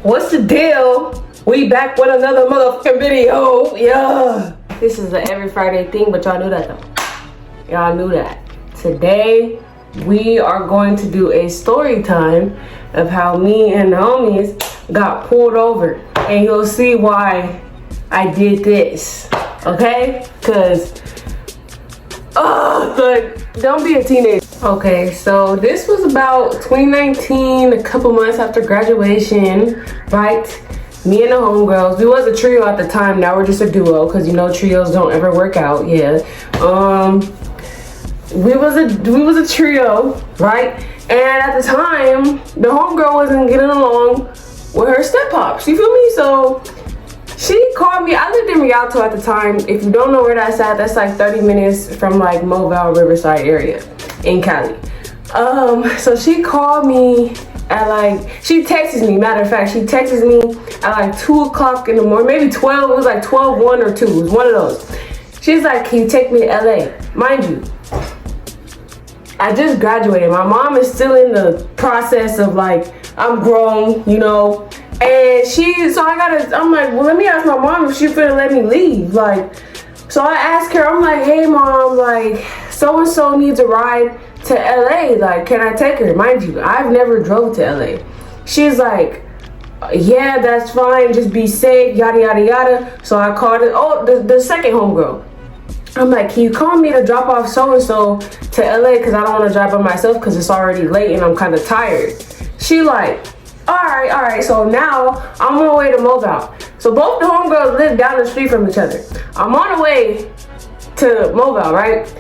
What's the deal? We back with another motherfucking video. Yeah. This is an every Friday thing, but y'all knew that though. Y'all knew that. Today, we are going to do a story time of how me and the homies got pulled over. And you'll see why I did this. Okay? Cause don't be a teenager. Okay, so this was about 2019, a couple months after graduation, right? Me and the homegirls, we was a trio at the time. Now we're just a duo because you know trios don't ever work out. Yeah. We was a trio, right? And at the time, the homegirl wasn't getting along with her step pops. You feel me? So she called me. I lived in Rialto at the time. If you don't know where that's at, that's like 30 minutes from like Mobile, Riverside area in Cali. So she called me at she texted me, matter of fact, she texted me at like 2 o'clock in the morning, maybe 12, it was like 12:01 or 2, it was one of those. She's like, can you take me to LA? Mind you, I just graduated. My mom is still in the process of like, I'm grown, you know, and I'm like, well, let me ask my mom if she finna let me leave. So I asked her, I'm like, hey mom, like, so-and-so needs a ride to LA, like, can I take her? Mind you, I've never drove to LA. She's like, yeah, that's fine, just be safe, yada, yada, yada. So I called it, the second homegirl. I'm like, can you call me to drop off so-and-so to LA because I don't want to drive by myself because it's already late and I'm kind of tired. She like, all right. So now I'm on my way to Mobile. So both the homegirls live down the street from each other. I'm on the way to Mobile, right?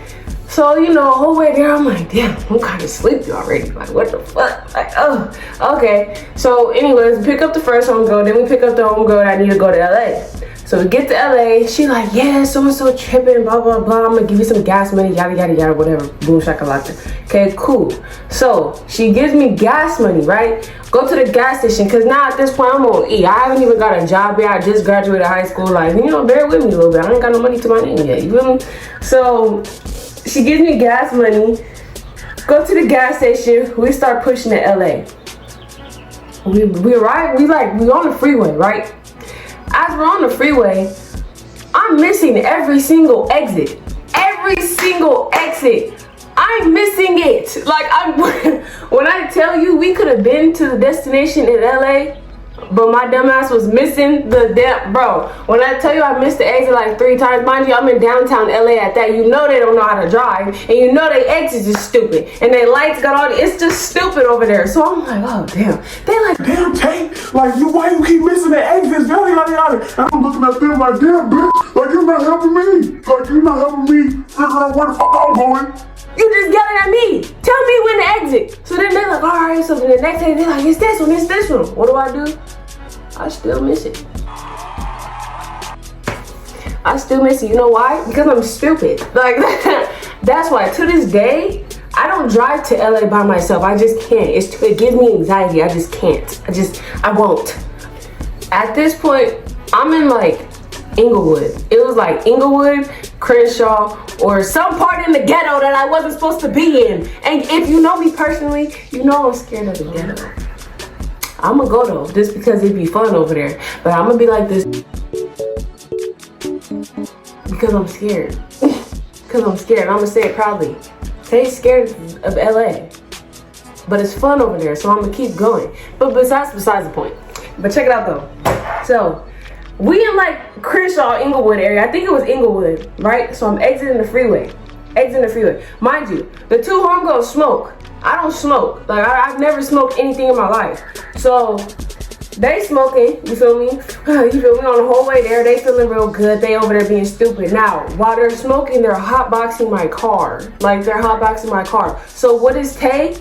So, you know, the whole way there, I'm like, damn, I'm kind of sleepy already. Like, what the fuck? Like, oh, okay. So anyways, we pick up the first homegirl, then we pick up the homegirl that I need to go to LA. So we get to LA, she like, yeah, so-and-so tripping, blah, blah, blah. I'm gonna give you some gas money, yada, yada, yada, whatever. Boom, shakalaka. Okay, cool. So she gives me gas money, right? Go to the gas station, because now at this point, I'm on E. I haven't even got a job yet. I just graduated high school. Like, you know, bear with me a little bit. I ain't got no money to my name yet, you feel me? So she gives me gas money. Go to the gas station. We start pushing to LA. We arrive, we on the freeway, right? As we're on the freeway, I'm missing every single exit. Every single exit. I'm missing it. Like, when I tell you we could have been to the destination in LA, but my dumbass was missing the bro. When I tell you I missed the exit like 3 times, mind you, I'm in downtown LA at that. You know they don't know how to drive, and you know they exits is stupid, and they lights got all. It's just stupid over there. So I'm like, oh damn. They like, damn Tate, like why you keep missing the exits? Yada yada yada. And I'm looking at them like, damn bitch, like you're not helping me. Like you're not helping me figure out where the fuck I'm going. You just yelling at me. Tell me when to exit. So then they're like, all right. So then the next day they're like, it's this one, it's this one. What do? I still miss it. I still miss it. You know why? Because I'm stupid. Like, that's why. To this day, I don't drive to LA by myself. I just can't. It gives me anxiety. I just can't. I won't. At this point, I'm in like Inglewood. It was like Inglewood, Crenshaw, or some part in the ghetto that I wasn't supposed to be in. And if you know me personally, you know I'm scared of the ghetto. I'm gonna go though, just because it'd be fun over there. But I'm gonna be like this because I'm scared. Because I'm scared. I'm gonna say it proudly. Tay's scared of LA, but it's fun over there, so I'm gonna keep going. But besides the point. But check it out though. So we in like Crenshaw, Inglewood area. I think it was Inglewood, right? So I'm exiting the freeway. Mind you, the 2 homegirls smoke. I don't smoke. Like, I've never smoked anything in my life. So they smoking, you feel me? On the whole way there, they feeling real good. They over there being stupid. Now, while they're smoking, they're hotboxing my car. So what is Tay?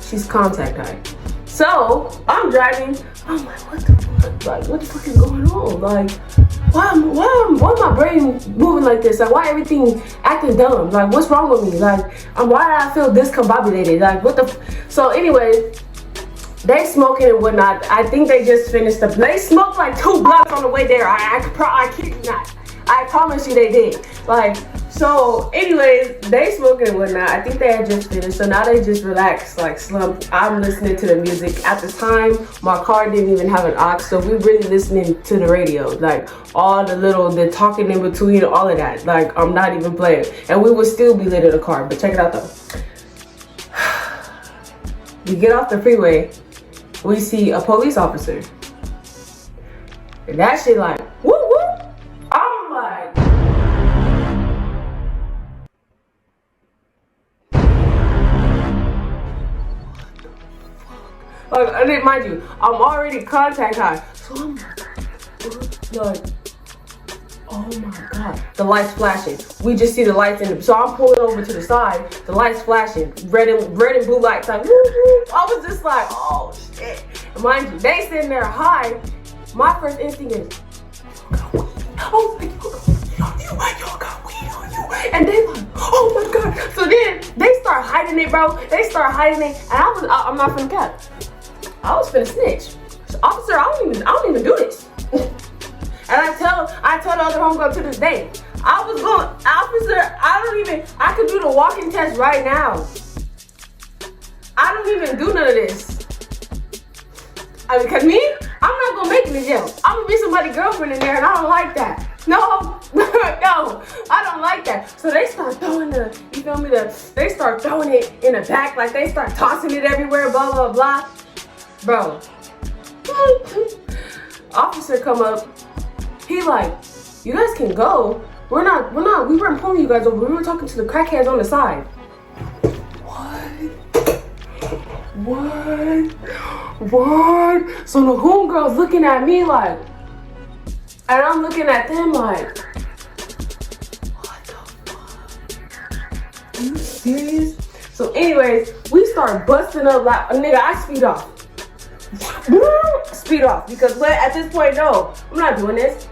She's contact high. So I'm driving. I'm like, what the fuck? Like, what the fuck is going on? Like, why my brain moving like this? Like, why everything acting dumb? Like, what's wrong with me? Like, why do I feel discombobulated? Like, what the? So anyways, they smoking and whatnot. I think they just finished up. They smoked like 2 blunts on the way there. I kid you not. I promise you they did. Like, So, anyways, they smoking and whatnot. I think they had just finished, so now they just relaxed, like slumped. I'm listening to the music. At the time, my car didn't even have an aux, so we really listening to the radio, like all the talking in between, all of that. Like, I'm not even playing, and we would still be lit in the car. But check it out though. We get off the freeway, we see a police officer, and that shit like whoop whoop. I'm like. Like, I didn't mind you, I'm already contact high. So I'm like, oh my God. The lights flashing. We just see the lights so I'm pulling over to the side, the lights flashing, red and blue lights, like, woo, woo. I was just like, oh shit. And mind you, they sitting there high. My first instinct is, oh, you got weed on you. And they like, oh my God. So then they start hiding it, bro. They start hiding it. And I'm not finna cap. I was finna snitch. So, officer, I don't even do this. And I tell the other homegirl to this day, I was going, officer, I could do the walking test right now. I don't even do none of this. I mean, cause me, I'm not gonna make it in jail. I'm gonna be somebody's girlfriend in there and I don't like that. No, no, I don't like that. So they start throwing they start throwing it in the back, like they start tossing it everywhere, blah, blah, blah. Bro, officer come up, he like, you guys can go. We weren't pulling you guys over. We were talking to the crackheads on the side. What? So the homegirl's looking at me like, and I'm looking at them like, what the fuck? Are you serious? So anyways, we start busting up like, nigga, I speed off. Speed off, because at this point, no, I'm not doing this.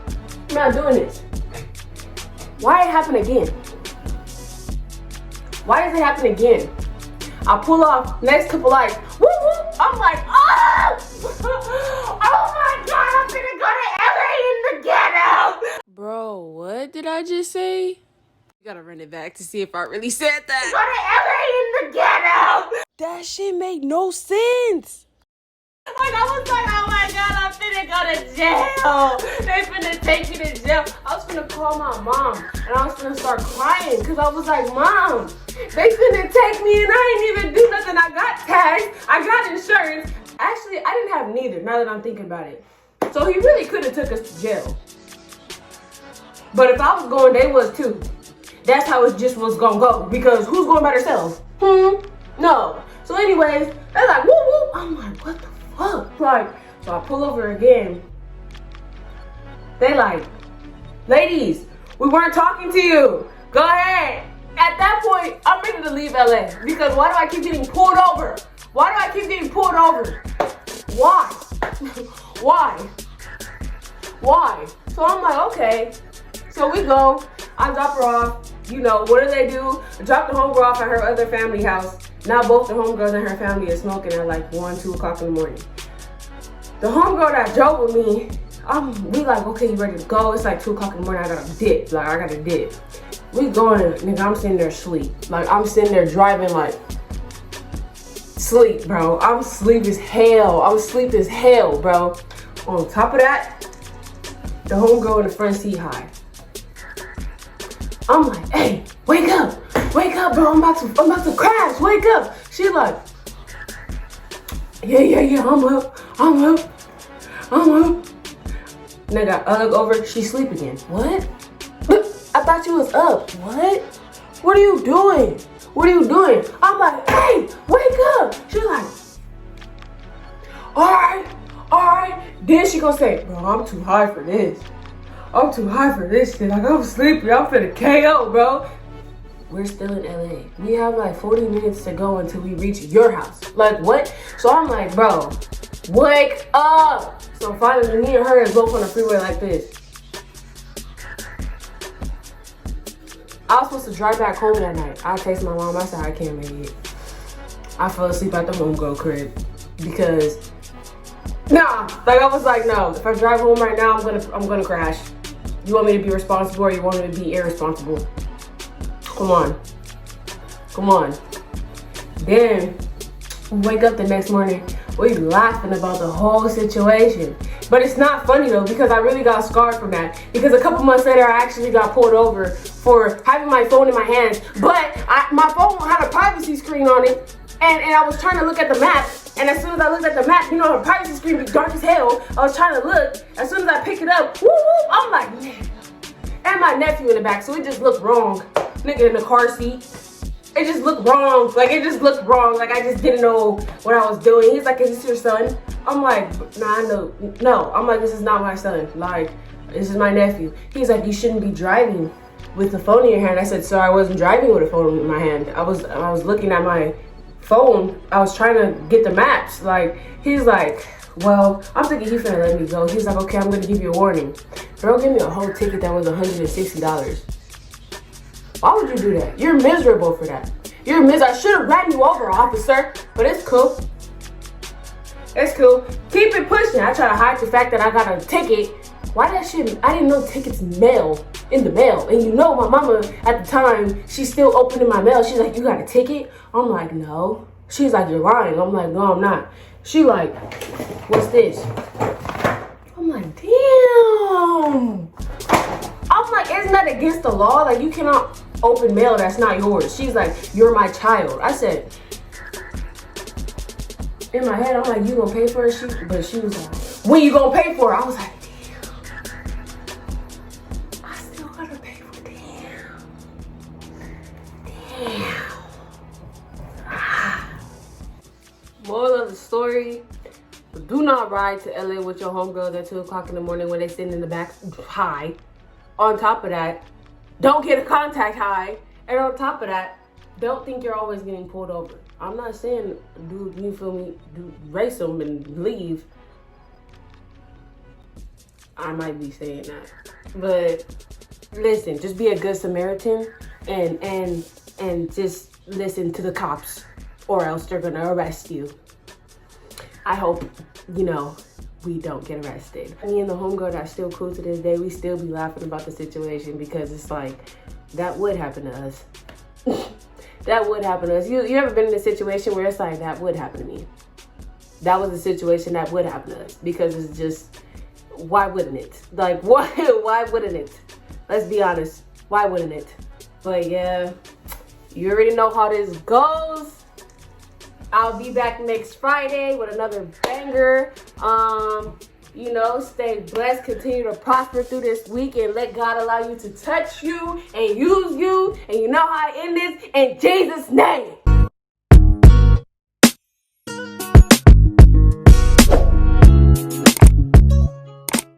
I'm not doing this. Why it happen again? Why does it happen again? I pull off, next couple lights, woo woo. I'm like, oh! Oh my God, I'm gonna go to LA in the ghetto. Bro, what did I just say? You gotta run it back to see if I really said that. Go to LA in the ghetto. That shit made no sense. Like, I was like, oh my God, I'm finna go to jail. They finna take me to jail. I was finna call my mom and I was finna start crying because I was like, Mom, they finna take me and I ain't even do nothing. I got tags, I got insurance. Actually, I didn't have neither, now that I'm thinking about it. So he really could have took us to jail. But if I was going, they was too. That's how it just was gonna go, because who's going by themselves? No. So anyways, they're like, woo woo. I'm like, what the fuck? Like, so I pull over again. They like, ladies, we weren't talking to you. Go ahead. At that point, I'm ready to leave LA, because why do I keep getting pulled over? Why do I keep getting pulled over? Why? Why? So I'm like, okay. So we go, I drop her off. You know, what do? I drop the homegirl off at her other family house. Now both the homegirls and her family are smoking at like 1, 2 o'clock in the morning. The homegirl that drove with me, we like, okay, you ready to go? It's like 2 o'clock in the morning, I gotta dip. We going, nigga, I'm sitting there asleep. Like, I'm sitting there driving like, sleep, bro. I'm asleep as hell, bro. On top of that, the homegirl in the front seat high. I'm like, hey, wake up, bro. I'm about to crash. Wake up. She like, yeah. I'm up. Nigga, I look over. She sleep again. What? I thought you was up. What? What are you doing? I'm like, hey, wake up. She's like, all right. Then she gonna say, bro, I'm too high for this. Shit. Like, I'm sleepy. I'm finna KO, bro. We're still in LA. We have like 40 minutes to go until we reach your house. Like, what? So I'm like, bro, wake up. So finally, me and her is both on the freeway like this. I was supposed to drive back home that night. I texted my mom. I said, I can't make it. I fell asleep at the homegirl crib because, I was like, no. If I drive home right now, I'm gonna crash. You want me to be responsible or you want me to be irresponsible? Come on. Then we wake up the next morning, we laughing about the whole situation. But it's not funny though, because I really got scarred from that. Because a couple months later, I actually got pulled over for having my phone in my hands. But my phone had a privacy screen on it, and I was trying to look at the map. And as soon as I looked at the map, you know, the privacy screen be dark as hell. I was trying to look. As soon as I pick it up, whoop, whoop, I'm like, man. And my nephew in the back, so it just looked wrong. Nigga in the car seat. It just looked wrong. Like, it just looked wrong. Like, I just didn't know what I was doing. He's like, is this your son? I'm like, nah, no. I'm like, this is not my son. Like, this is my nephew. He's like, you shouldn't be driving with the phone in your hand. I said, sir, I wasn't driving with a phone in my hand. I was looking at my phone. I was trying to get the maps. Like, he's like, well, I'm thinking he's gonna let me go. He's like, okay, I'm gonna give you a warning. Bro, give me a whole ticket that was $160. Why would you do that? You're miserable for that. I should have ran you over, officer. But it's cool. It's cool. Keep it pushing. I try to hide the fact that I got a ticket. Why that shit? I didn't know tickets mail in the mail. And you know, my mama at the time, she's still opening my mail. She's like, you got a ticket? I'm like, no. She's like, you're lying. I'm like, no, I'm not. She like, what's this? I'm like, damn. I'm like, isn't that against the law? Like, you cannot open mail that's not yours. She's like, you're my child. I said, in my head, I'm like, you gonna pay for it? But she was like, when you gonna pay for it? I was like, damn. I still gotta pay for it. Damn. Moral of the story, do not ride to LA with your homegirls at 2 o'clock in the morning when they sitting in the back high. On top of that, don't get a contact high. And on top of that, don't think you're always getting pulled over. I'm not saying, dude, you feel me, race them and leave. I might be saying that. But listen, just be a good Samaritan and just listen to the cops, or else they're gonna arrest you. I hope, you know, we don't get arrested. Me and the homegirl that's still cool to this day, we still be laughing about the situation because it's like, that would happen to us. That would happen to us. You ever been in a situation where it's like, that would happen to me? That was a situation that would happen to us, because it's just, why wouldn't it? Like, why wouldn't it? Let's be honest, why wouldn't it? But yeah, you already know how this goes. I'll be back next Friday with another banger. You know, stay blessed, continue to prosper through this week, and let God allow you to touch you and use you. And you know how I end this, in Jesus' name.